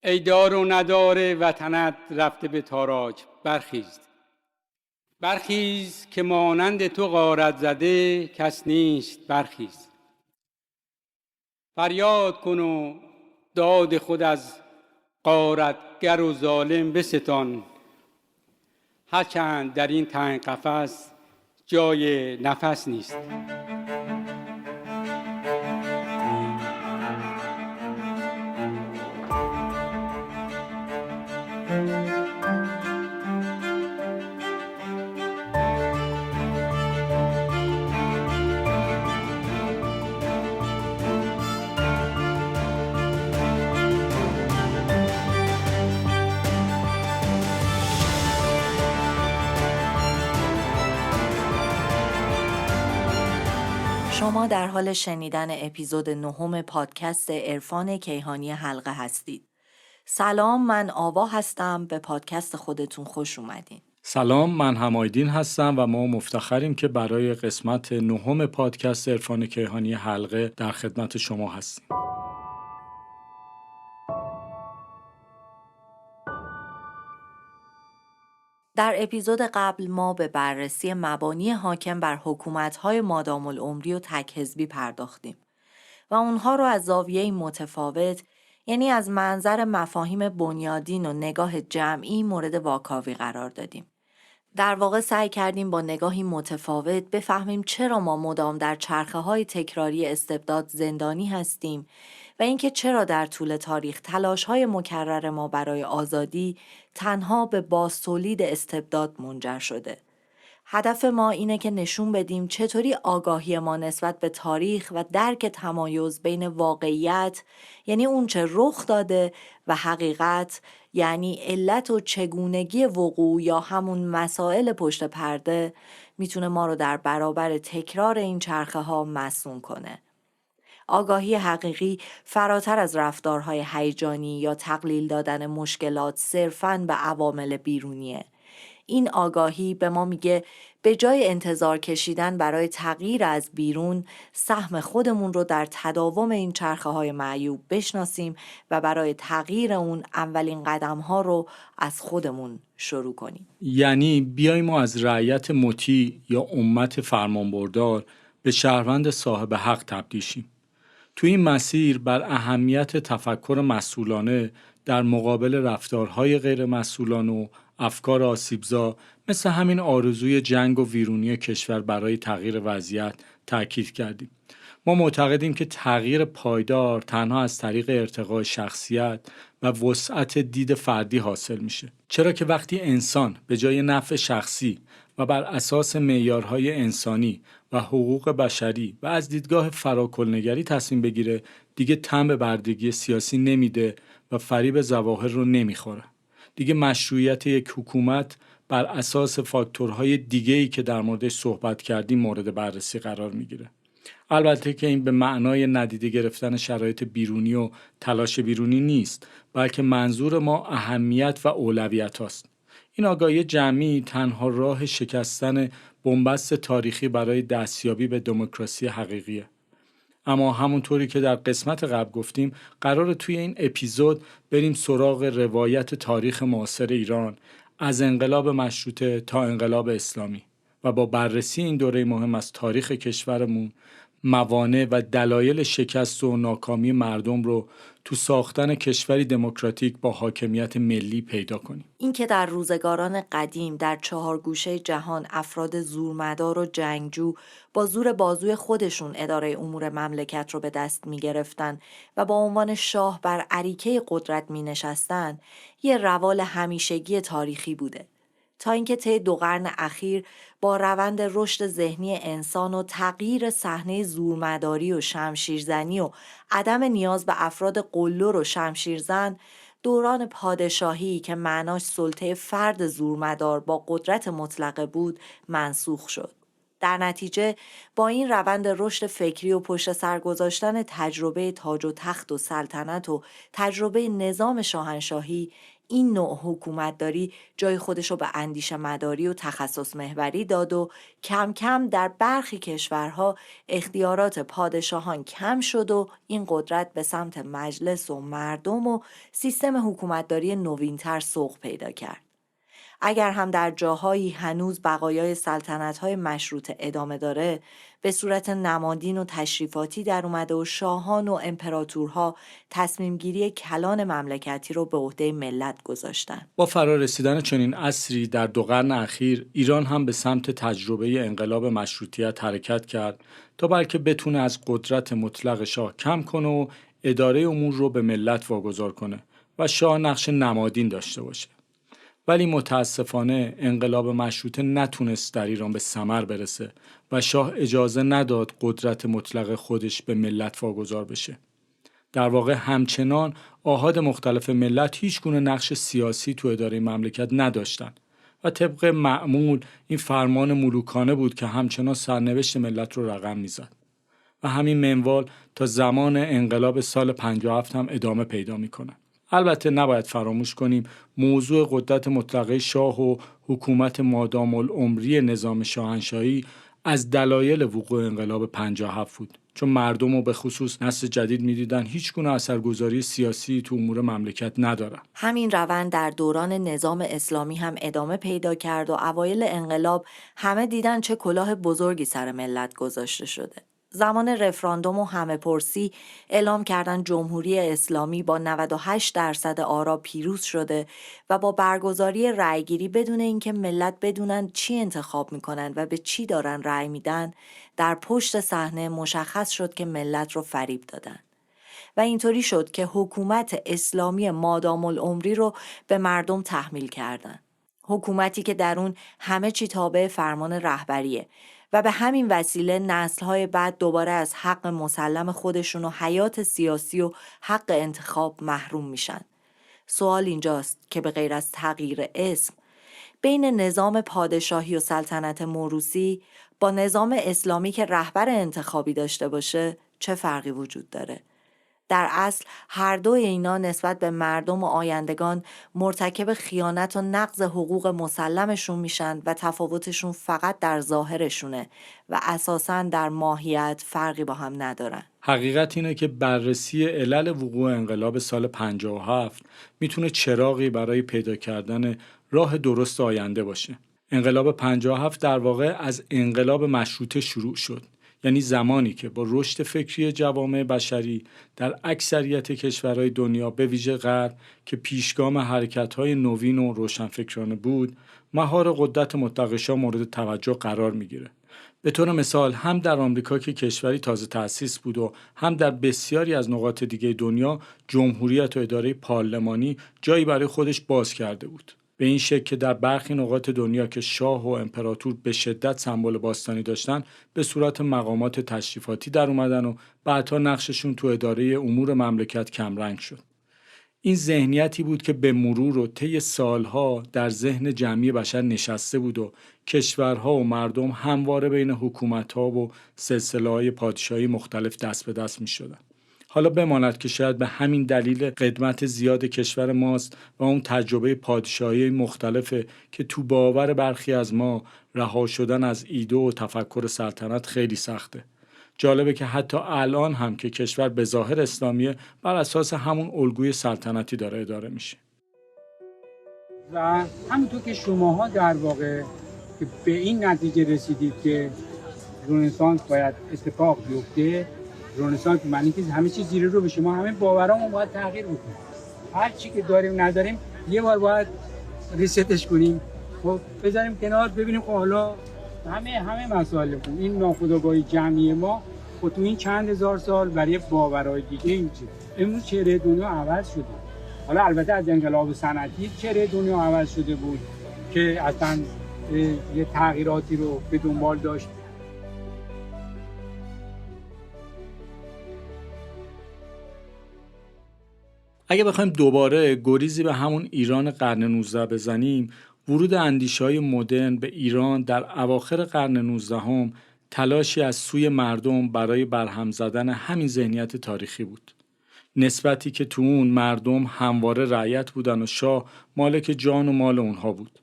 ای دار و ندار وطنت رفته به تاراج، برخیز برخیز که مانند تو غارت زده کس نیست، برخیز فریاد کن و داد خود از غارتگر و ظالم بستان، هرچند در این تنگ قفس جای نفس نیست. شما در حال شنیدن اپیزود 9 پادکست عرفان کیهانی حلقه هستید. سلام، من آوا هستم. به پادکست خودتون خوش اومدین. سلام، من حمایدین هستم و ما مفتخریم که برای قسمت 9 پادکست عرفان کیهانی حلقه در خدمت شما هستیم. در اپیزود قبل ما به بررسی مبانی حاکم بر حکومت‌های مادام العمری و تک حزبی پرداختیم و اونها رو از زاویه‌ای متفاوت، یعنی از منظر مفاهیم بنیادین و نگاه جمعی مورد واکاوی قرار دادیم. در واقع سعی کردیم با نگاهی متفاوت بفهمیم چرا ما مدام در چرخه‌های تکراری استبداد زندانی هستیم و اینکه چرا در طول تاریخ تلاش‌های مکرر ما برای آزادی تنها به بازتولید استبداد منجر شده. هدف ما اینه که نشون بدیم چطوری آگاهی ما نسبت به تاریخ و درک تمایز بین واقعیت، یعنی اون چه رخ داده، و حقیقت، یعنی علت و چگونگی وقوع یا همون مسائل پشت پرده، میتونه ما رو در برابر تکرار این چرخه ها مصون کنه. آگاهی حقیقی فراتر از رفتارهای هیجانی یا تقلیل دادن مشکلات صرفاً به عوامل بیرونیه. این آگاهی به ما میگه به جای انتظار کشیدن برای تغییر از بیرون، سهم خودمون رو در تداوم این چرخه های معیوب بشناسیم و برای تغییر اون اولین قدم ها رو از خودمون شروع کنیم. یعنی بیایم ما از رعیت مطیع یا امت فرمانبردار به شهروند صاحب حق تبدیل شیم. تو این مسیر بر اهمیت تفکر مسئولانه در مقابل رفتارهای غیر مسئولانه و افکار آسیبزا مثل همین آرزوی جنگ و ویرونی کشور برای تغییر وضعیت تأکید کردیم. ما معتقدیم که تغییر پایدار تنها از طریق ارتقاء شخصیت و وسعت دید فردی حاصل میشه. چرا که وقتی انسان به جای نفع شخصی و بر اساس معیارهای انسانی و حقوق بشری و از دیدگاه فراکل‌نگری تصمیم بگیره، دیگه تن به بردگی سیاسی نمیده و فریب ظواهر رو نمیخوره. دیگه مشروعیت یک حکومت بر اساس فاکتورهای دیگه‌ای که در موردش صحبت کردیم مورد بررسی قرار میگیره. البته که این به معنای ندیده گرفتن شرایط بیرونی و تلاش بیرونی نیست، بلکه منظور ما اهمیت و اولویت هاست. این آگاهی جمعی تنها راه شکستن بنبست تاریخی برای دستیابی به دموکراسی حقیقیه. اما همونطوری که در قسمت قبل گفتیم، قراره توی این اپیزود بریم سراغ روایت تاریخ معاصر ایران از انقلاب مشروطه تا انقلاب اسلامی و با بررسی این دوره مهم از تاریخ کشورمون موانع و دلایل شکست و ناکامی مردم رو تو ساختن کشوری دموکراتیک با حاکمیت ملی پیدا کنیم. این که در روزگاران قدیم در 4 گوشه جهان افراد زورمدار و جنگجو با زور بازوی خودشون اداره امور مملکت رو به دست می گرفتن و با عنوان شاه بر اریکه قدرت می نشستن، یه روال همیشگی تاریخی بوده. تا اینکه طی 2 قرن اخیر با روند رشد ذهنی انسان و تغییر صحنه زورمداری و شمشیرزنی و عدم نیاز به افراد قلدر و شمشیرزن، دوران پادشاهی که معناش سلطه فرد زورمدار با قدرت مطلقه بود منسوخ شد. در نتیجه با این روند رشد فکری و پشت سر گذاشتن تجربه تاج و تخت و سلطنت و تجربه نظام شاهنشاهی، این نوع حکومتداری جای خودش رو به اندیشه مداری و تخصص محوری داد و کم کم در برخی کشورها اختیارات پادشاهان کم شد و این قدرت به سمت مجلس و مردم و سیستم حکومتداری نوینتر سوق پیدا کرد. اگر هم در جاهایی هنوز بقایای سلطنت‌های مشروطه ادامه داره، به صورت نمادین و تشریفاتی در اومده و شاهان و امپراتورها تصمیمگیری کلان مملکتی رو به عهده ملت گذاشتن. با فرارسیدن چنین عصری در 2 قرن اخیر، ایران هم به سمت تجربه انقلاب مشروطیت حرکت کرد تا بلکه بتونه از قدرت مطلق شاه کم کنه و اداره امور رو به ملت واگذار کنه و شاه نقش نمادین داشته باشه. ولی متاسفانه انقلاب مشروطه نتونست در ایران به ثمر برسه و شاه اجازه نداد قدرت مطلق خودش به ملت واگذار بشه. در واقع همچنان آحاد مختلف ملت هیچ گونه نقش سیاسی تو اداره مملکت نداشتن و طبق معمول این فرمان ملوکانه بود که همچنان سرنوشت ملت رو رقم میزد و همین منوال تا زمان انقلاب سال 57 هم ادامه پیدا میکنه. البته نباید فراموش کنیم موضوع قدرت مطلقه شاه و حکومت مادام العمری نظام شاهنشاهی از دلایل وقوع انقلاب 57 بود، چون مردم و به خصوص نسل جدید می‌دیدن هیچ گونه اثرگذاری سیاسی تو امور مملکت نداره. همین روند در دوران نظام اسلامی هم ادامه پیدا کرد و اوایل انقلاب همه دیدن چه کلاه بزرگی سر ملت گذاشته شده. زمان رفراندوم و همه پرسی اعلام کردن جمهوری اسلامی با 98% آرا پیروز شده و با برگزاری رأیگیری بدون اینکه ملت بدونن چی انتخاب میکنن و به چی دارن رأی میدن، در پشت صحنه مشخص شد که ملت رو فریب دادن. و اینطوری شد که حکومت اسلامی مادام العمری رو به مردم تحمیل کردن. حکومتی که در اون همه چی تابع فرمان رهبریه و به همین وسیله نسل‌های بعد دوباره از حق مسلم خودشون و حیات سیاسی و حق انتخاب محروم میشن. سوال اینجاست که به غیر از تغییر اسم، بین نظام پادشاهی و سلطنت موروثی با نظام اسلامی که رهبر انتخابی داشته باشه چه فرقی وجود داره؟ در اصل هر دو اینا نسبت به مردم و آیندگان مرتکب خیانت و نقض حقوق مسلمشون میشن و تفاوتشون فقط در ظاهرشونه و اساساً در ماهیت فرقی با هم ندارن. حقیقت اینه که بررسی علل وقوع انقلاب سال 57 میتونه چراغی برای پیدا کردن راه درست آینده باشه. انقلاب 57 در واقع از انقلاب مشروطه شروع شد. یعنی زمانی که با رشد فکری جوامع بشری در اکثریت کشورهای دنیا به ویژه غرب که پیشگام حرکت‌های نوین و روشنفکرانه بود، مهار قدرت مطلقه شاه مورد توجه قرار می‌گیره. به طور مثال هم در آمریکا که کشوری تازه تأسیس بود و هم در بسیاری از نقاط دیگه دنیا جمهوریت و اداره پارلمانی جایی برای خودش باز کرده بود. به این شکل که در برخی نقاط دنیا که شاه و امپراتور به شدت سمبل باستانی داشتن به صورت مقامات تشریفاتی در اومدن و بعدها نقششون تو اداره امور مملکت کمرنگ شد. این ذهنیتی بود که به مرور و طی سالها در ذهن جمعی بشر نشسته بود و کشورها و مردم همواره بین حکومت‌ها و سلسله‌های پادشاهی مختلف دست به دست می‌شدن. حالا بماند که شاید به همین دلیل قدمت زیاد کشور ماست و اون تجربه پادشاهی مختلفه که تو باور برخی از ما رها شدن از ایده و تفکر سلطنت خیلی سخته. جالبه که حتی الان هم که کشور به ظاهر اسلامیه بر اساس همون الگوی سلطنتی داره اداره میشه. و همونطور که شماها در واقع که به این نتیجه رسیدید که رنسانس باید اتفاق بیفته، رنسانس معنی که همه چیز زیر رو به شما همه باورامون باید تغییر بکنه. هر چی که داریم نداریم یه بار باید ریستش کنیم. خب بذاریم کنار ببینیم حالا همه مسائل این ناخودآگاهی جمعی ما خب تو این چند هزار سال برای باورهای دیگه این چیز امروز چهره دنیا عوض شده. حالا البته از انقلاب صنعتی چهره دنیا عوض شده بود که اصلا یه تغییراتی رو به دنبال داشت. اگه بخوایم دوباره گریزی به همون ایران قرن 19 بزنیم، ورود اندیشه‌های مدرن به ایران در اواخر قرن 19 تلاشی از سوی مردم برای برهم زدن همین ذهنیت تاریخی بود. نسبتی که تو اون مردم همواره رعیت بودن و شاه مالک جان و مال اونها بود.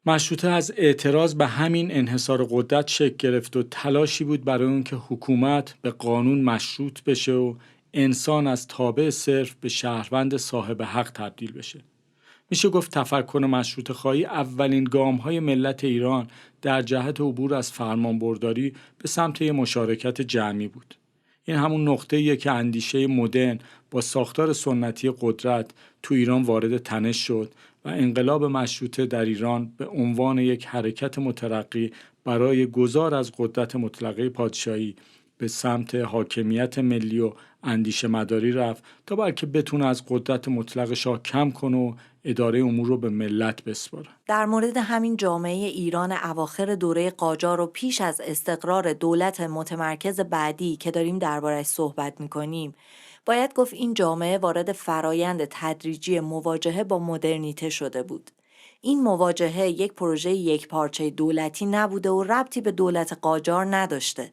مشروطه از اعتراض به همین انحصار قدرت شکل گرفت و تلاشی بود برای اون که حکومت به قانون مشروط بشه و انسان از تابع صرف به شهروند صاحب حق تبدیل بشه. میشه گفت تفکر مشروطه خواهی اولین گام‌های ملت ایران در جهت عبور از فرمانبرداری به سمت مشارکت جمعی بود. این همون نقطه‌ایه که اندیشه مدرن با ساختار سنتی قدرت تو ایران وارد تنش شد و انقلاب مشروطه در ایران به عنوان یک حرکت مترقی برای گذار از قدرت مطلقه پادشاهی به سمت حاکمیت ملی و اندیشه مداری رفت تا بلکه بتونه از قدرت مطلق شاه کم کنه و اداره امور رو به ملت بسپاره. در مورد همین جامعه ایران اواخر دوره قاجار و پیش از استقرار دولت متمرکز بعدی که داریم درباره‌اش صحبت می‌کنیم، باید گفت این جامعه وارد فرایند تدریجی مواجهه با مدرنیته شده بود. این مواجهه یک پروژه یکپارچه دولتی نبوده و ربطی به دولت قاجار نداشته،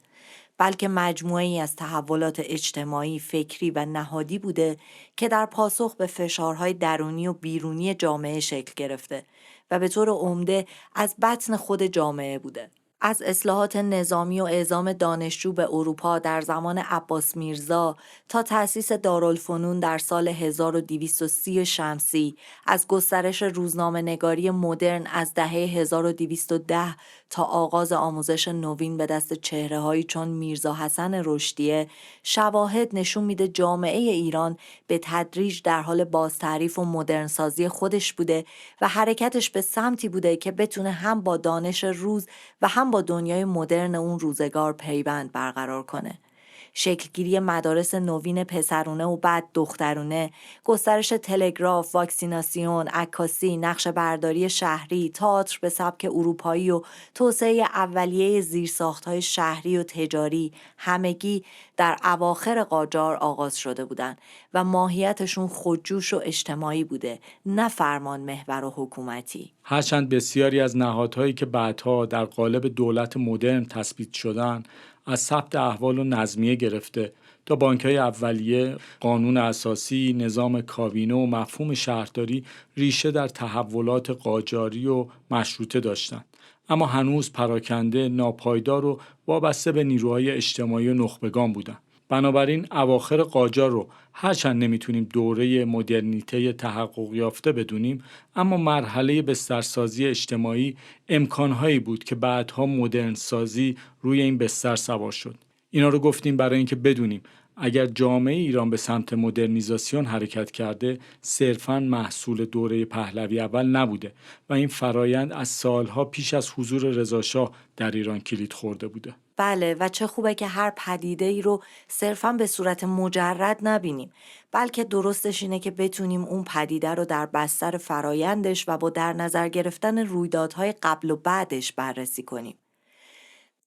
بلکه مجموعه‌ای از تحولات اجتماعی، فکری و نهادی بوده که در پاسخ به فشارهای درونی و بیرونی جامعه شکل گرفته و به طور عمده از بطن خود جامعه بوده. از اصلاحات نظامی و اعزام دانشجو به اروپا در زمان عباس میرزا تا تأسیس دارالفنون در سال 1230 شمسی، از گسترش روزنامه‌نگاری مدرن از دهه 1210 تا آغاز آموزش نوین به دست چهره‌هایی چون میرزا حسن رشدیه، شواهد نشون میده جامعه ایران به تدریج در حال بازتعریف و مدرنسازی خودش بوده و حرکتش به سمتی بوده که بتونه هم با دانش روز و هم با دنیای مدرن اون روزگار پیوند برقرار کنه. شکلگیری مدارس نوین پسرونه و بعد دخترونه، گسترش تلگراف، واکسیناسیون، عکاسی، نقشه برداری شهری، تئاتر به سبک اروپایی و توسعه اولیه زیرساخت‌های شهری و تجاری، همگی در اواخر قاجار آغاز شده بودند و ماهیتشون خودجوش و اجتماعی بوده، نه فرمان محور و حکومتی. هرچند بسیاری از نهادهایی که بعدها در قالب دولت مدرن تثبیت شدند، از ثبت احوال و نظمیه گرفته تا بانک‌های اولیه، قانون اساسی، نظام کابینه و مفهوم شهرداری ریشه در تحولات قاجاری و مشروطه داشتند، اما هنوز پراکنده، ناپایدار و وابسته به نیروهای اجتماعی و نخبگان بودند. بنابراین اواخر قاجار رو هرچند نمیتونیم دوره مدرنیته تحقق یافته بدونیم، اما مرحله بسترسازی اجتماعی امکانهایی بود که بعدها مدرن سازی روی این بستر سوار شد. اینا رو گفتیم برای اینکه بدونیم اگر جامعه ایران به سمت مدرنیزاسیون حرکت کرده، صرفاً محصول دوره پهلوی اول نبوده و این فرایند از سالها پیش از حضور رضاشاه در ایران کلید خورده بوده. بله، و چه خوبه که هر پدیده ای رو صرفاً به صورت مجرد نبینیم، بلکه درستش اینه که بتونیم اون پدیده رو در بستر فرایندش و با در نظر گرفتن رویدادهای قبل و بعدش بررسی کنیم.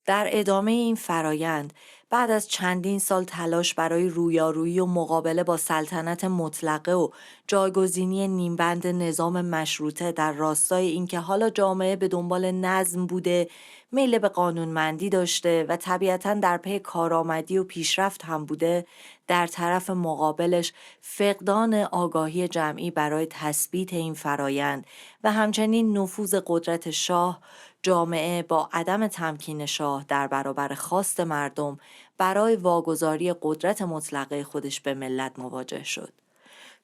در ادامه این فرایند، بعد از چندین سال تلاش برای رویارویی و مقابله با سلطنت مطلقه و جایگزینی نیمبند نظام مشروطه در راستای اینکه حالا جامعه به دنبال نظم بوده، میل به قانونمندی داشته و طبیعتاً در پی کارآمدی و پیشرفت هم بوده، در طرف مقابلش فقدان آگاهی جمعی برای تثبیت این فرایند و همچنین نفوذ قدرت شاه، جامعه با عدم تمکین شاه در برابر خواست مردم برای واگذاری قدرت مطلقه خودش به ملت مواجه شد.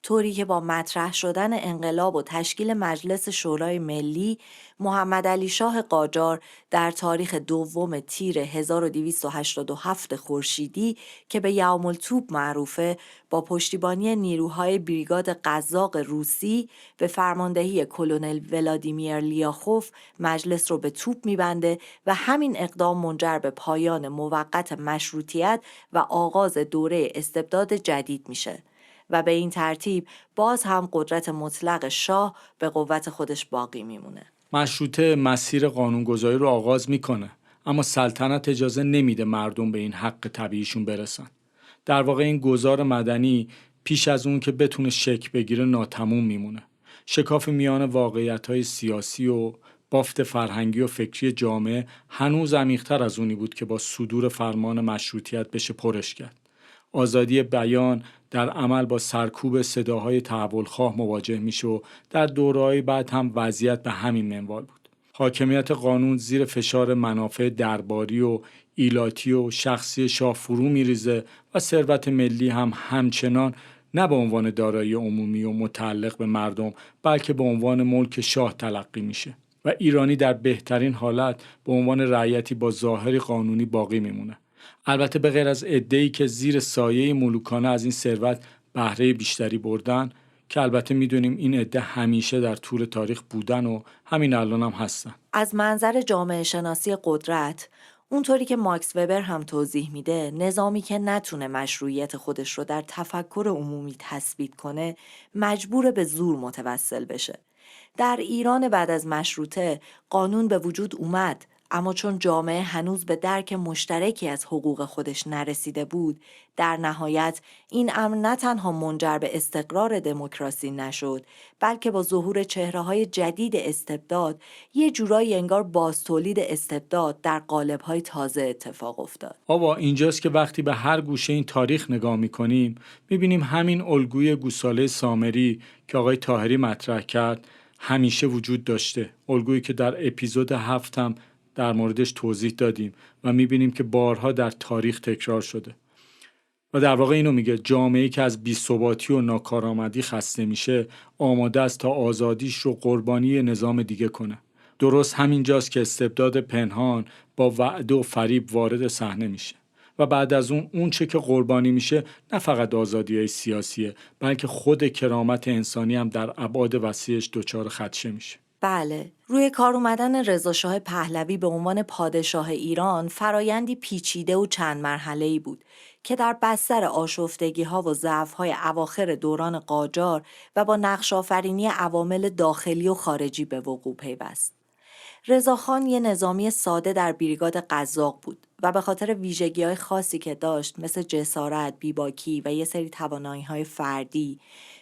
طوری که با مطرح شدن انقلاب و تشکیل مجلس شورای ملی، محمد علی شاه قاجار در تاریخ 2 تیر 1287 خورشیدی که به یوم التوب معروفه، با پشتیبانی نیروهای بریگاد قزاق روسی به فرماندهی کلونل ولادیمیر لیاخوف مجلس رو به توپ میبنده و همین اقدام منجر به پایان موقت مشروطیت و آغاز دوره استبداد جدید میشه و به این ترتیب باز هم قدرت مطلق شاه به قوت خودش باقی میمونه. مشروطه مسیر قانونگذاری رو آغاز میکنه، اما سلطنت اجازه نمیده مردم به این حق طبیعیشون برسن. در واقع این گذار مدنی پیش از اون که بتونه شکل بگیره ناتموم میمونه. شکاف میان واقعیت‌های سیاسی و بافت فرهنگی و فکری جامعه هنوز عمیق‌تر از اونی بود که با صدور فرمان مشروطیت بشه پرش کرد. آزادی بیان در عمل با سرکوب صداهای تحولخواه مواجه میشه و در دوره‌های بعد هم وضعیت به همین منوال بود. حاکمیت قانون زیر فشار منافع درباری و ایلاتی و شخصی شاه فرو میریزه و ثروت ملی هم همچنان نه به عنوان دارایی عمومی و متعلق به مردم بلکه به عنوان ملک شاه تلقی میشه و ایرانی در بهترین حالت به عنوان رعیتی با ظاهری قانونی باقی میمونه. البته به غیر از عده‌ای که زیر سایه ملوکانه از این ثروت بهره بیشتری بردن که البته میدونیم این عده همیشه در طول تاریخ بودن و همین الان هم هستن. از منظر جامعه شناسی قدرت، اونطوری که ماکس وبر هم توضیح میده، نظامی که نتونه مشروعیت خودش رو در تفکر عمومی تثبیت کنه مجبور به زور متوسل بشه. در ایران بعد از مشروطه قانون به وجود اومد، اما چون جامعه هنوز به درک مشترکی از حقوق خودش نرسیده بود، در نهایت این امر نه تنها منجر به استقرار دموکراسی نشد، بلکه با ظهور چهره‌های جدید استبداد یه جورایی انگار بازتولید استبداد در قالب‌های تازه اتفاق افتاد. آوا اینجاست که وقتی به هر گوشه این تاریخ نگاه می‌کنیم، می‌بینیم همین الگوی گوساله سامری که آقای طاهری مطرح کرد همیشه وجود داشته. الگویی که در اپیزود 7 هم در موردش توضیح دادیم و می‌بینیم که بارها در تاریخ تکرار شده. و در واقع اینو میگه جامعه‌ای که از بی‌ثباتی و ناکارآمدی خسته میشه آماده است تا آزادیش رو قربانی نظام دیگه کنه. درست همینجاست که استبداد پنهان با وعده و فریب وارد صحنه میشه و بعد از اون چه که قربانی میشه نه فقط آزادی‌های سیاسیه بلکه خود کرامت انسانی هم در ابعاد وسیعش دچار خدشه میشه. بله، روی کار اومدن رضاشاه پهلوی به عنوان پادشاه ایران فرایندی پیچیده و چند مرحله‌ای بود که در بستر آشفتگی‌ها و ضعف‌های اواخر دوران قاجار و با نقش‌آفرینی عوامل داخلی و خارجی به وقوع پیوست. رضاخان یه نظامی ساده در بریگاد قزاق بود و به خاطر ویژگی‌های خاصی که داشت مثل جسارت، بیباکی و یه سری توانایی‌های فردی،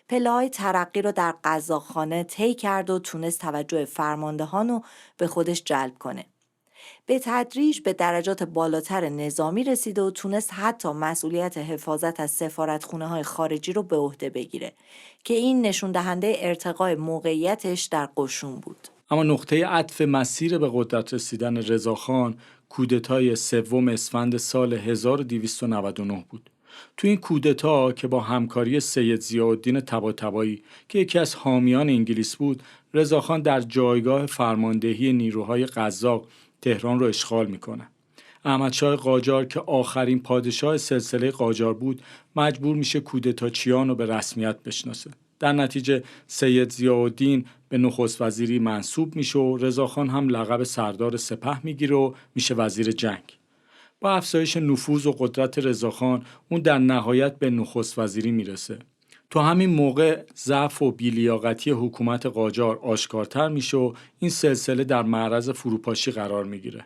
پله‌های ترقی رو در قزاقخانه طی کرد و تونست توجه فرماندهان رو به خودش جلب کنه. به تدریج به درجات بالاتر نظامی رسید و تونست حتی مسئولیت حفاظت از سفارتخونه‌های خارجی رو به عهده بگیره که این نشون دهنده ارتقای موقعیتش در قشون بود. اما نقطه عطف مسیر به قدرت رسیدن رضاخان کودتای 3 اسفند سال 1299 بود. تو این کودتا که با همکاری سید ضیاءالدین طباطبایی که یکی از حامیان انگلیس بود، رضاخان در جایگاه فرماندهی نیروهای قزاق تهران رو اشغال میکنه. احمدشاه قاجار که آخرین پادشاه سلسله قاجار بود، مجبور میشه کودتاچیان رو به رسمیت بشناسه. در نتیجه سید ضیاءالدین به نخست وزیری منصوب میشه و رضاخان هم لقب سردار سپه میگیره و میشه وزیر جنگ. با افزایش نفوذ و قدرت رضاخان اون در نهایت به نخست وزیری میرسه. تو همین موقع ضعف و بی‌لیاقتی حکومت قاجار آشکارتر میشه و این سلسله در معرض فروپاشی قرار میگیره.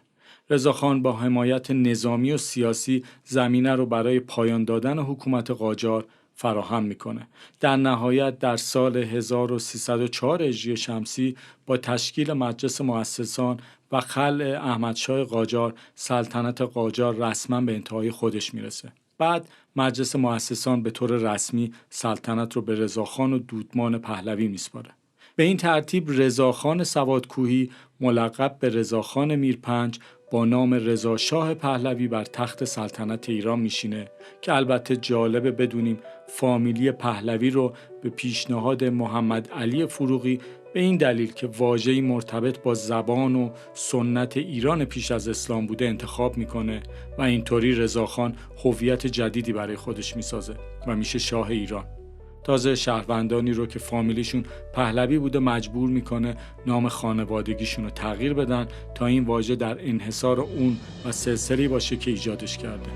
رضاخان با حمایت نظامی و سیاسی زمینه رو برای پایان دادن حکومت قاجار فراهم میکنه. در نهایت در سال 1304 هجری شمسی با تشکیل مجلس مؤسسان و خلع احمدشاه قاجار سلطنت قاجار رسما به انتهای خودش میرسه. بعد مجلس مؤسسان به طور رسمی سلطنت رو به رضاخان و دودمان پهلوی میسپاره. به این ترتیب رضاخان سوادکوهی ملقب به رضاخان میرپنج با نام رضاشاه پهلوی بر تخت سلطنت ایران میشینه که البته جالبه بدونیم فامیلی پهلوی رو به پیشنهاد محمد علی فروغی به این دلیل که واژه‌ای مرتبط با زبان و سنت ایران پیش از اسلام بوده انتخاب میکنه و اینطوری رضاخان هویت جدیدی برای خودش میسازه و میشه شاه ایران. تازه شهروندانی رو که فامیلیشون پهلوی بوده مجبور میکنه نام خانوادگیشون رو تغییر بدن تا این واژه در انحصار اون و سلسله‌ای باشه که ایجادش کرده.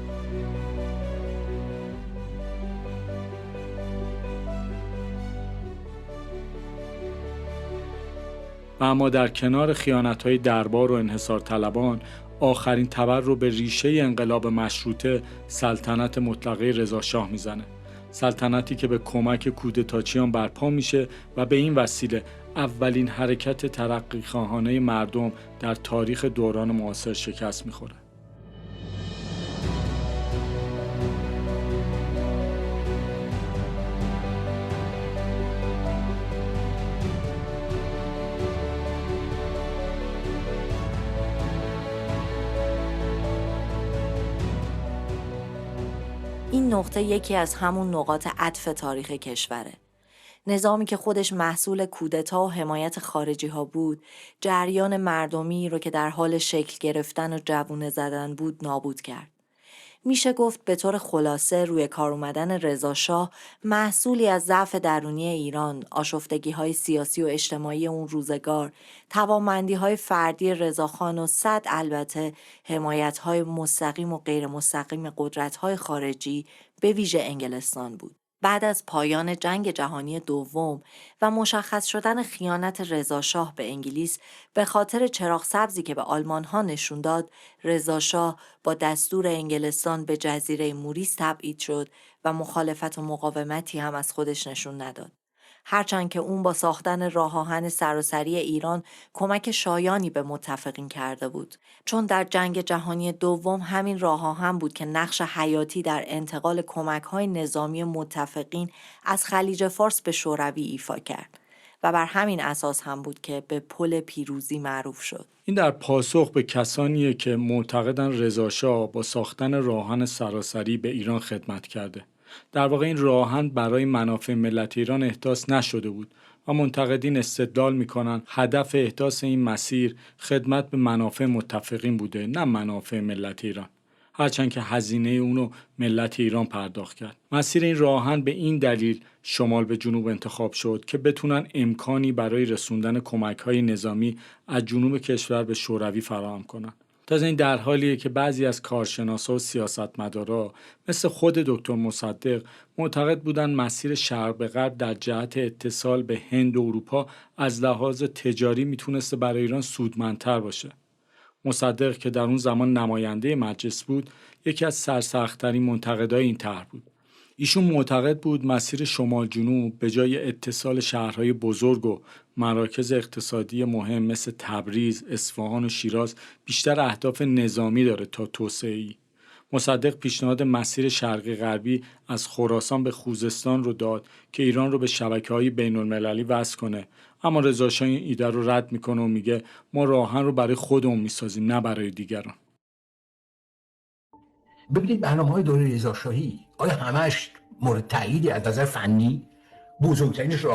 و اما در کنار خیانت‌های دربار و انحصار طلبان، آخرین تبر رو به ریشه انقلاب مشروطه سلطنت مطلقه رضاشاه میزنه. سلطنتی که به کمک کودتاچیان برپا میشه و به این وسیله اولین حرکت ترقی‌خواهانه مردم در تاریخ دوران معاصر شکست میخوره. این نقطه یکی از همون نقاط عطف تاریخ کشوره. نظامی که خودش محصول کودتا و حمایت خارجی ها بود، جریان مردمی رو که در حال شکل گرفتن و جوونه زدن بود نابود کرد. میشه گفت به طور خلاصه روی کار اومدن رضا شاه محصولی از ضعف درونی ایران، آشفتگی‌های سیاسی و اجتماعی اون روزگار، توانمندی‌های فردی رضاخان و البته حمایت‌های مستقیم و غیر مستقیم قدرت‌های خارجی به ویژه انگلستان بود. بعد از پایان جنگ جهانی دوم و مشخص شدن خیانت رضا شاه به انگلیس به خاطر چراغ سبزی که به آلمان‌ها نشون داد، رضا شاه با دستور انگلستان به جزیره موریس تبعید شد و مخالفت و مقاومتی هم از خودش نشون نداد. هرچند که اون با ساختن راه آهن سراسری ایران کمک شایانی به متفقین کرده بود، چون در جنگ جهانی دوم همین راه آهن بود که نقش حیاتی در انتقال کمک‌های نظامی متفقین از خلیج فارس به شوروی ایفا کرد و بر همین اساس هم بود که به پل پیروزی معروف شد. این در پاسخ به کسانیه که معتقدن رضا شاه با ساختن راهن سراسری به ایران خدمت کرده. در واقع این راهن برای منافع ملت ایران احداث نشده بود و منتقدین استدلال میکنن هدف احداث این مسیر خدمت به منافع متفقین بوده، نه منافع ملت ایران. هرچند که هزینه اونو ملت ایران پرداخت کرد. مسیر این راهن به این دلیل شمال به جنوب انتخاب شد که بتونن امکانی برای رسوندن کمک‌های نظامی از جنوب کشور به شوروی فراهم کنن. تازه این در حالیه که بعضی از کارشناسا و سیاستمدارا مثل خود دکتر مصدق معتقد بودن مسیر شرق به غرب در جهت اتصال به هند و اروپا از لحاظ تجاری میتونسته برای ایران سودمندتر باشه. مصدق که در اون زمان نماینده مجلس بود، یکی از سرسخت‌ترین منتقدای این طرح بود. ایشون معتقد بود مسیر شمال جنوب به جای اتصال شهرهای بزرگ و مراکز اقتصادی مهم مثل تبریز، اصفهان و شیراز بیشتر اهداف نظامی داره تا توسعه‌ای. مصدق پیشنهاد مسیر شرقی غربی از خراسان به خوزستان رو داد که ایران رو به شبکه‌های بین‌المللی وصل کنه، اما رضا شاه این ایده رو رد میکنه و میگه ما راهن رو برای خودمون میسازیم نه برای دیگران. ببینید برنامه‌های دوره رضا شاهی آیا همش مورد تأییدی از نظر فنی؟ بزرگترینش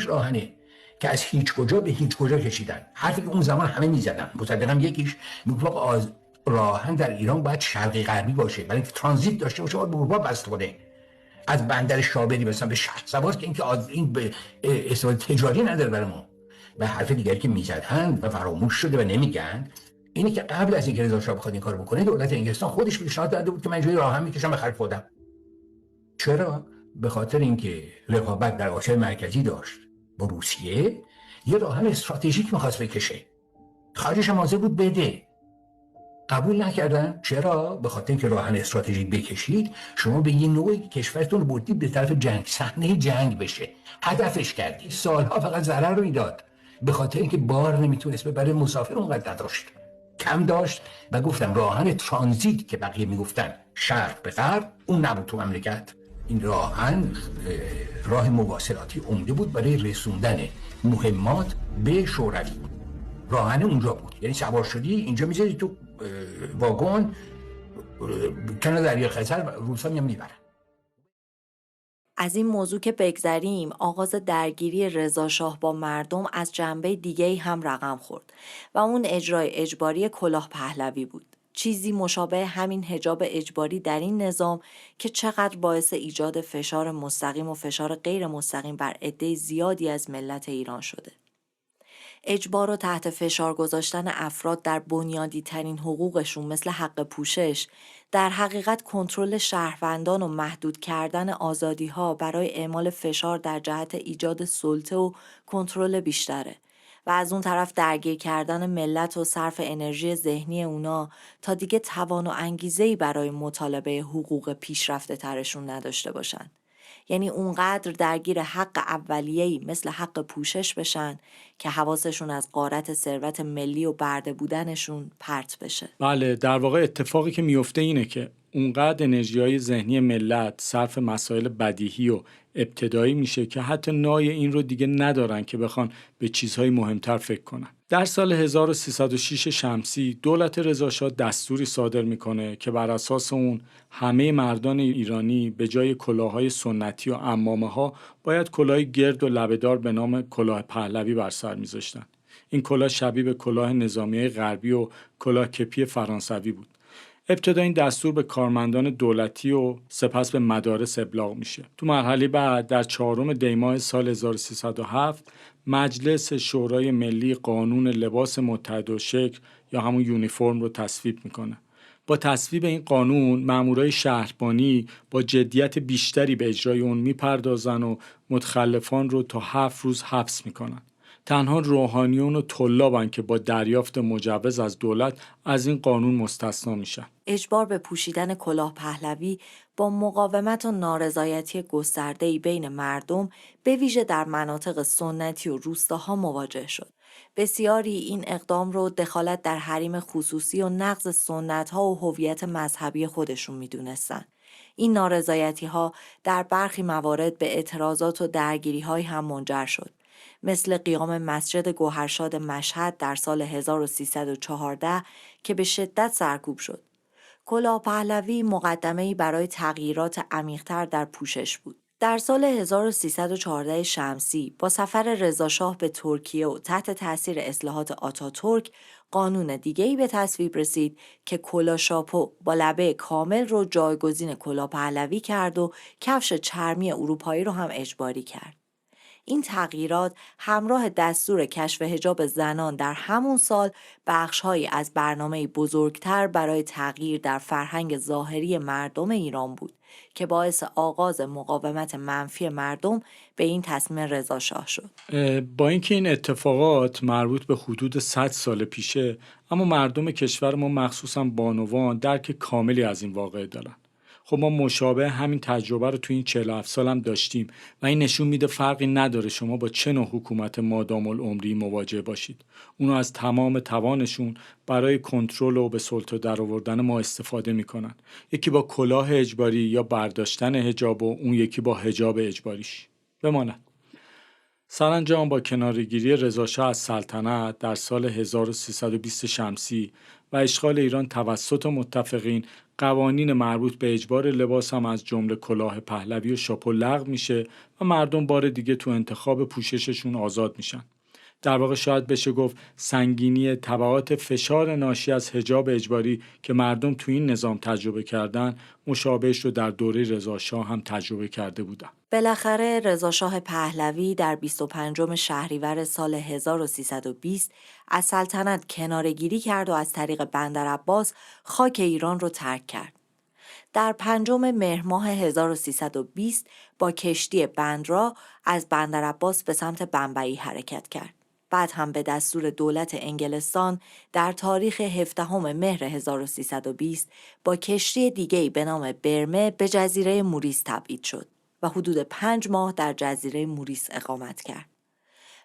راهنه که از هیچ کجا به هیچ کجا کشیدن. حرفی که اون زمان همه میزدن، مصدقم یکیش میگفت راهن در ایران باید شرقی غربی باشه، برای اینکه ترانزیت داشته باشه، باید به اروپا وصل کنه. از بندر شابری مثلا به شهرسوار که این به استفاده تجاری نداره برای ما. و حرف دیگری که میزدن و فراموش شده و نمیگن اینه که قبل از اینکه رضا شاه بخواد این کارو بکنه، دولت انگلستان خودش پیشنهاد داده بود که من جای راهن میکشم به خرج خودم. چرا؟ به خاطر اینکه رقابت در آسیای مرکزی داشت با روسیه، یه راهن استراتژیک می‌خواست بکشه. خارجش حاضر بود بده. قبول نکردن. چرا؟ به خاطر اینکه راهن استراتژیک بکشید، شما به یه نوعی کشورتون رو بردید به طرف جنگ، صحنه جنگ بشه. هدفش کردید. سالها فقط ضرر رو میداد. به خاطر اینکه بار نمیتونست ببره، مسافر اونقدر نداشت. کم داشت و گفتم راهن ترانزیت که بقیه میگفتن شرق به غرب، اون نبود تو مملکت. این راهن راه مواصلاتی عمده بود برای رسوندن مهمات به شوروی. راهن اونجا بود، یعنی سوار شدی اینجا میذاری تو واگن، کنار دریا خزر روسا میبرن. از این موضوع که بگذریم، آغاز درگیری رضا شاه با مردم از جنبه دیگه‌ای هم رقم خورد و اون اجرای اجباری کلاه پهلوی بود. چیزی مشابه همین حجاب اجباری در این نظام که چقدر باعث ایجاد فشار مستقیم و فشار غیر مستقیم بر عده زیادی از ملت ایران شده. اجبار و تحت فشار گذاشتن افراد در بنیادی ترین حقوقشون مثل حق پوشش، در حقیقت کنترل شهروندان و محدود کردن آزادی‌ها برای اعمال فشار در جهت ایجاد سلطه و کنترل بیشتره و از اون طرف درگیر کردن ملت و صرف انرژی ذهنی اونا تا دیگه توان و انگیزه‌ای برای مطالبه حقوق پیشرفته ترشون نداشته باشن. یعنی اونقدر درگیر حق اولیه‌ای مثل حق پوشش بشن که حواسشون از غارت ثروت ملی و برده بودنشون پرت بشه. بله، در واقع اتفاقی که میفته اینه که اونقدر انرژی‌های ذهنی ملت صرف مسائل بدیهی و ابتدایی میشه که حتی نای این رو دیگه ندارن که بخوان به چیزهای مهمتر فکر کنن. در سال 1306 شمسی دولت رضاشاه دستوری صادر میکنه که بر اساس اون همه مردان ایرانی به جای کلاه‌های سنتی و عمامه‌ها باید کلاه گرد و لبه‌دار به نام کلاه پهلوی بر سر میذاشتن. این کلاه شبیه به کلاه نظامی‌های غربی و کلاه کپی فرانسوی بود. ابتدا این دستور به کارمندان دولتی و سپس به مدارس ابلاغ میشه. تو مرحله بعد در 4 دی ماه سال 1307 مجلس شورای ملی قانون لباس متحدالشکل یا همون یونیفرم رو تصویب میکنه. با تصویب این قانون مامورای شهربانی با جدیت بیشتری به اجرای اون میپردازن و متخلفان رو تا 7 روز حبس میکنن. تنها روحانیون و طلابن که با دریافت مجوز از دولت از این قانون مستثنا میشن. اجبار به پوشیدن کلاه پهلوی با مقاومت و نارضایتی گسترده‌ای بین مردم به ویژه در مناطق سنتی و روستاها مواجه شد. بسیاری این اقدام رو دخالت در حریم خصوصی و نقض سنت‌ها و هویت مذهبی خودشون میدونستن. این نارضایتی‌ها در برخی موارد به اعتراضات و درگیری‌های هم منجر شد. مثل قیام مسجد گوهرشاد مشهد در سال 1314 که به شدت سرکوب شد. کلاه پهلوی مقدمه‌ای برای تغییرات عمیق‌تر در پوشش بود. در سال 1314 شمسی با سفر رضاشاه به ترکیه و تحت تاثیر اصلاحات آتاتورک قانون دیگه‌ای به تصویب رسید که کلاه شاپو با لبه کامل رو جایگزین کلاه پهلوی کرد و کفش چرمی اروپایی رو هم اجباری کرد. این تغییرات همراه دستور کشف حجاب زنان در همون سال بخش‌هایی از برنامه بزرگتر برای تغییر در فرهنگ ظاهری مردم ایران بود که باعث آغاز مقاومت منفی مردم به این تصمیم رضاشاه شد. با اینکه این اتفاقات مربوط به حدود 100 سال پیشه، اما مردم کشور ما مخصوصا بانوان درک کاملی از این واقعه دارن. خب ما مشابه همین تجربه رو تو این 47 سال هم داشتیم و این نشون میده فرقی نداره شما با چه نوع حکومت مادام العمری مواجه باشید. اونا از تمام توانشون برای کنترل و به سلطه درآوردن ما استفاده میکنن. یکی با کلاه اجباری یا برداشتن حجاب و اون یکی با حجاب اجباریش. بماند. سرانجام با کناره‌گیری رضاشاه از سلطنت در سال 1320 شمسی و اشغال ایران توسط متفقین، قوانین مربوط به اجبار لباس هم از جمله کلاه پهلوی و شاپو لغو میشه و مردم بار دیگه تو انتخاب پوشششون آزاد میشن. در واقع شاید بشه گفت سنگینی تبعات فشار ناشی از حجاب اجباری که مردم تو این نظام تجربه کردن مشابهش رو در دوره رضاشاه هم تجربه کرده بودن. بالاخره رضاشاه پهلوی در 25 شهریور سال 1320 از سلطنت کناره‌گیری کرد و از طریق بندرعباس خاک ایران رو ترک کرد. در 5 مهر ماه 1320 با کشتی بندرا از بندرعباس به سمت بمبئی حرکت کرد. بعد هم به دستور دولت انگلستان در تاریخ 17 مهر 1320 با کشتی دیگه‌ای به نام برمه به جزیره موریس تبعید شد و حدود 5 ماه در جزیره موریس اقامت کرد.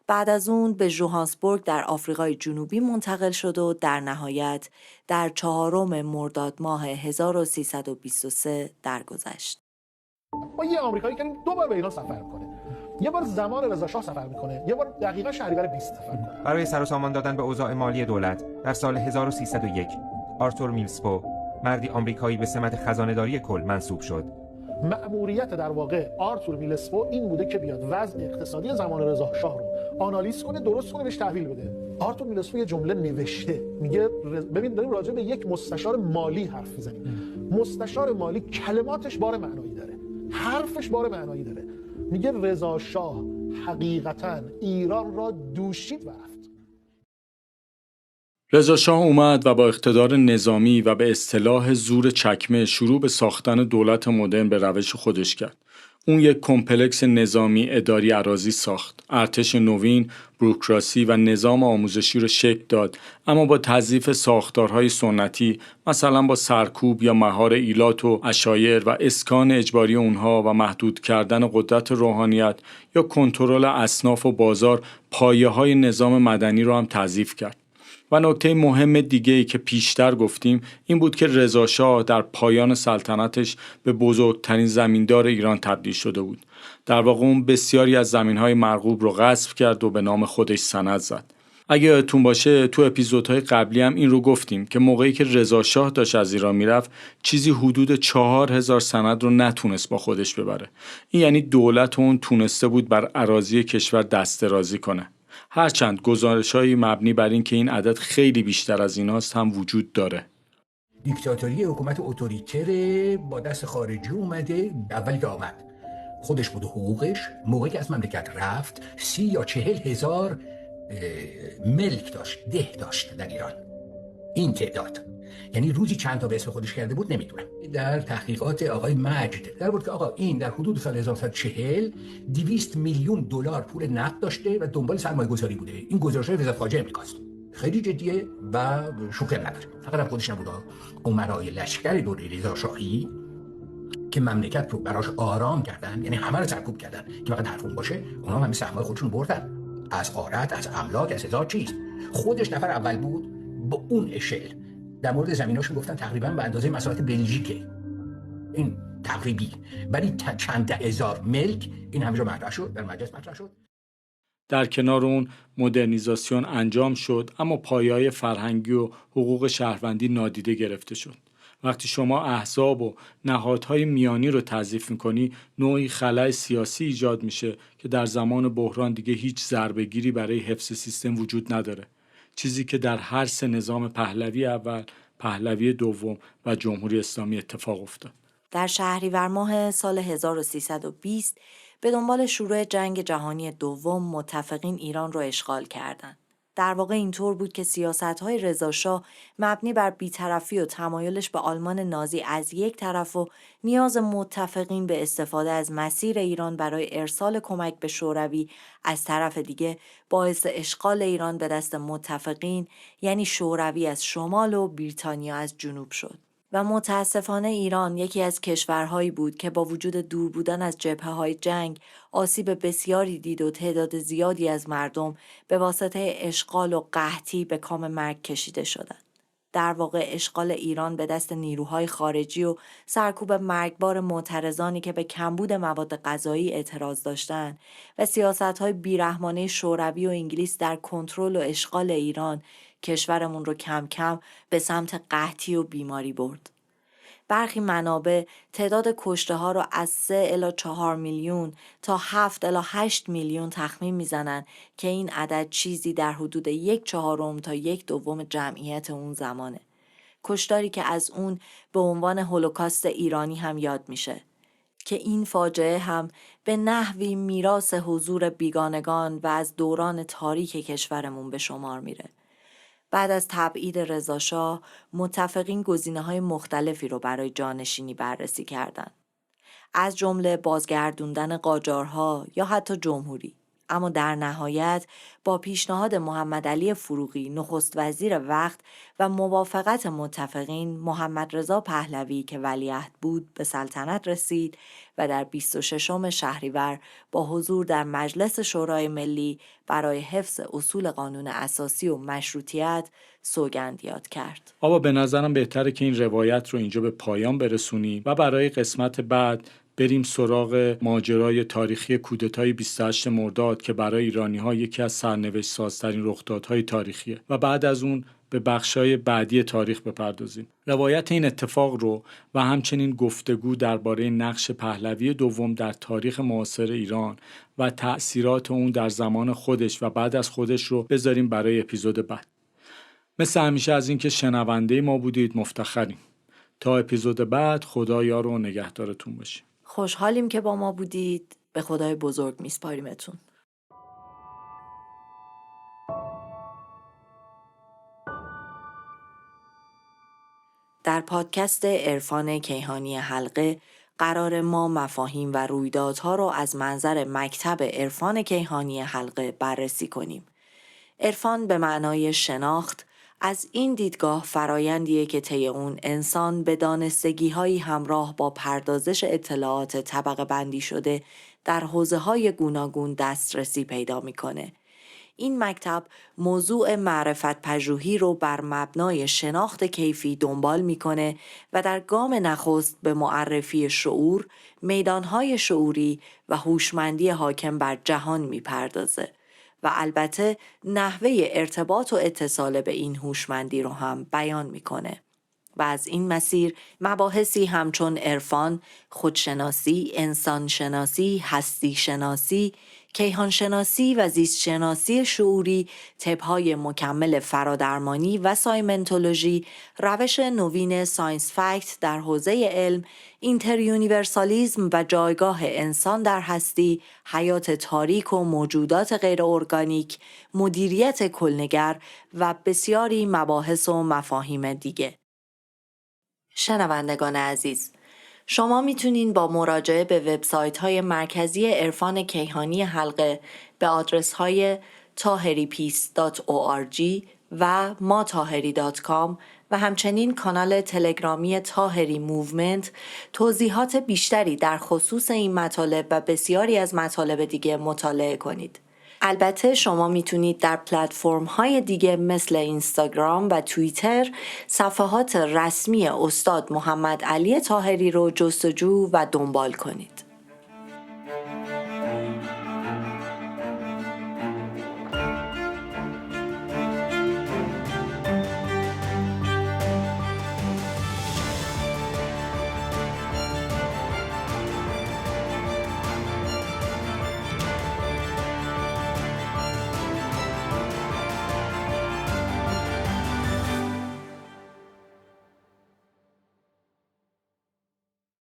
بعد از اون به ژوهانسبورگ در آفریقای جنوبی منتقل شد و در نهایت در 4 مرداد ماه 1323 درگذشت. ما یه آمریکایی که 2 بار به ایران سفر می‌کنه. یه بار زمان رضاشاه سفر می‌کنه، یه بار دقیقاً شهریور 20 سفر می‌کنه. برای سر و سامان دادن به اوضاع مالی دولت در سال 1301 آرتور میلسپو، مردی آمریکایی به سمت خزانه‌داری کل منصوب شد. مأموریت در واقع آرتور میلسپو این بوده که بیاد وضع اقتصادی زمان رضاشاه رو آنالیز کنه، درست کنه، بهش تحویل بده. آرتور میلسپو یه جمله نوشته، میگه ببین داریم راجع به یک مستشار مالی حرف میزنیم. مستشار مالی کلماتش بار معنایی داره، حرفش بار معنایی داره. میگه رضاشاه حقیقتاً ایران را دوشید و رفت. رضاشاه اومد و با اقتدار نظامی و به اصطلاح زور چکمه شروع به ساختن دولت مدرن به روش خودش کرد. اون یک کمپلکس نظامی اداری اراضی ساخت. ارتش نوین، بوروکراسی و نظام آموزشی رو شکل داد، اما با تضعیف ساختارهای سنتی، مثلا با سرکوب یا مهار ایلات و عشایر و اسکان اجباری اونها و محدود کردن قدرت روحانیت یا کنترل اصناف و بازار، پایه‌های نظام مدنی رو هم تضعیف کرد. و نکته مهم دیگه‌ای که پیشتر گفتیم این بود که رضا شاه در پایان سلطنتش به بزرگترین زمیندار ایران تبدیل شده بود. در واقع اون بسیاری از زمین‌های مرغوب رو غصب کرد و به نام خودش سند زد. اگه یادتون باشه تو اپیزودهای قبلی هم این رو گفتیم که موقعی که رضا شاه داشت از ایران میرفت چیزی حدود 4000 سند رو نتونست با خودش ببره. این یعنی دولت اون تونسته بود بر اراضی کشور دست درازی کنه. هرچند گزارش‌های مبنی بر این که این عدد خیلی بیشتر از ایناست هم وجود داره. دیکتاتوری حکومت اتوریتر با دست خارجی اومده. اولی که آمد خودش بود و حقوقش، موقعی که از مملکت رفت 30 یا 40 هزار ملک داشت، ده داشت در ایران. این تعداد یعنی روزی چند تا به اسم خودش کرده بود نمیدونم. در تحقیقات آقای مجد در بود که آقا این در حدود سال 1940 200 میلیون دلار پول نقد داشته و دنبال سرمایه گذاری بوده. این گزارش‌های وزارت خارجه امریکاست، خیلی جدیه و شوخی نداره. فقط هم خودش نبوده، امرای لشکر دوره رضا شاهی که مملکت رو براش آرام کردن، یعنی همه رو سرکوب کردن که فقط حرفون باشه، اونا هم سهمای خودشون بردن، از غارت، از املاک، از هزار چیز. خودش نفر اول بود با اون اشل. در مورد زمیناشون گفتن تقریبا به اندازه مساحت بلژیکه. این تقریبی، ولی چند ده هزار ملک این همه جا مطرح شد، در مجلس مطرح شد. در کنار اون مدرنیزاسیون انجام شد، اما پایه‌های فرهنگی و حقوق شهروندی نادیده گرفته شد. وقتی شما احزاب و نهادهای میانی رو تضعیف می‌کنی، نوعی خلأ سیاسی ایجاد میشه که در زمان بحران دیگه هیچ ضربه‌گیری برای حفظ سیستم وجود نداره. چیزی که در هر سه نظام پهلوی اول، پهلوی دوم و جمهوری اسلامی اتفاق افتاد. در شهریور ماه سال 1320 به دنبال شروع جنگ جهانی دوم متفقین ایران رو اشغال کردند. در واقع اینطور بود که سیاست‌های رضاشاه مبنی بر بی‌طرفی و تمایلش به آلمان نازی از یک طرف و نیاز متفقین به استفاده از مسیر ایران برای ارسال کمک به شوروی از طرف دیگه باعث اشغال ایران به دست متفقین، یعنی شوروی از شمال و بریتانیا از جنوب شد. و متاسفانه ایران یکی از کشورهایی بود که با وجود دور بودن از جبهه‌های جنگ آسیب بسیاری دید و تعداد زیادی از مردم به واسطه اشغال و قحطی به کام مرگ کشیده شدند. در واقع اشغال ایران به دست نیروهای خارجی و سرکوب مرگبار معترضانی که به کمبود مواد غذایی اعتراض داشتند و سیاست‌های بیرحمانه شوروی و انگلیس در کنترل و اشغال ایران کشورمون رو کم کم به سمت قحطی و بیماری برد. برخی منابع تعداد کشته ها رو از 3 الی 4 میلیون تا 7 الی 8 میلیون تخمین میزنن که این عدد چیزی در حدود 1/4 تا 1/2 جمعیت اون زمانه. کشتاری که از اون به عنوان هولوکاست ایرانی هم یاد میشه که این فاجعه هم به نحوی میراث حضور بیگانگان و از دوران تاریک کشورمون به شمار میره. بعد از تبعید رضاشاه، متفقین گزینه‌های مختلفی رو برای جانشینی بررسی کردند. از جمله بازگردوندن قاجارها یا حتی جمهوری. اما در نهایت با پیشنهاد محمد علی فروغی نخست وزیر وقت و موافقت متفقین، محمد رضا پهلوی که ولیعهد بود به سلطنت رسید و در 26 شهریور با حضور در مجلس شورای ملی برای حفظ اصول قانون اساسی و مشروطیت سوگند یاد کرد. آبا به نظرم بهتره که این روایت رو اینجا به پایان برسونیم و برای قسمت بعد بریم سراغ ماجرای تاریخی کودتای 28 مرداد که برای ایرانی‌ها یکی از سرنوشت سازترین رخدادهای تاریخیه و بعد از اون به بخشای بعدی تاریخ بپردازیم. روایت این اتفاق رو و همچنین گفتگو درباره نقش پهلوی دوم در تاریخ معاصر ایران و تأثیرات اون در زمان خودش و بعد از خودش رو بذاریم برای اپیزود بعد. مثل همیشه از اینکه شنونده ما بودید مفتخریم. تا اپیزود بعد خدا یار و نگهدارتون باشه. خوشحالیم که با ما بودید. به خدای بزرگ میسپاریمتون. در پادکست عرفان کیهانی حلقه قرار ما مفاهیم و رویدادها رو از منظر مکتب عرفان کیهانی حلقه بررسی کنیم. عرفان به معنای شناخت از این دیدگاه فرایندیه که طی اون انسان به دانستگی‌هایی همراه با پردازش اطلاعات طبقه بندی شده در حوزه‌های گوناگون دسترسی پیدا می‌کنه. این مکتب موضوع معرفت پژوهی رو بر مبنای شناخت کیفی دنبال میکنه و در گام نخست به معرفی شعور، میدانهای شعوری و هوشمندی حاکم بر جهان میپردازه و البته نحوه ارتباط و اتصال به این هوشمندی رو هم بیان میکنه. و از این مسیر مباحثی همچون عرفان، خودشناسی، انسانشناسی، هستی شناسی، کیهان شناسی و زیست شناسی شعوری، طب‌های مکمل فرادرمانی و سایمنتولوژی، روش نوین ساینس فکت در حوزه علم، اینتریونیورسالیسم و جایگاه انسان در هستی، حیات تاریک و موجودات غیر ارگانیک، مدیریت کلنگر و بسیاری مباحث و مفاهیم دیگه. شنوندگان عزیز، شما میتونین با مراجعه به وبسایت‌های مرکزی عرفان کیهانی حلقه به آدرس‌های taheripeace.org و mataheri.com و همچنین کانال تلگرامی تاهری موومنت توضیحات بیشتری در خصوص این مطالب و بسیاری از مطالب دیگه مطالعه کنید. البته شما میتونید در پلتفرم های دیگه مثل اینستاگرام و توییتر صفحات رسمی استاد محمد علی طاهری رو جستجو و دنبال کنید.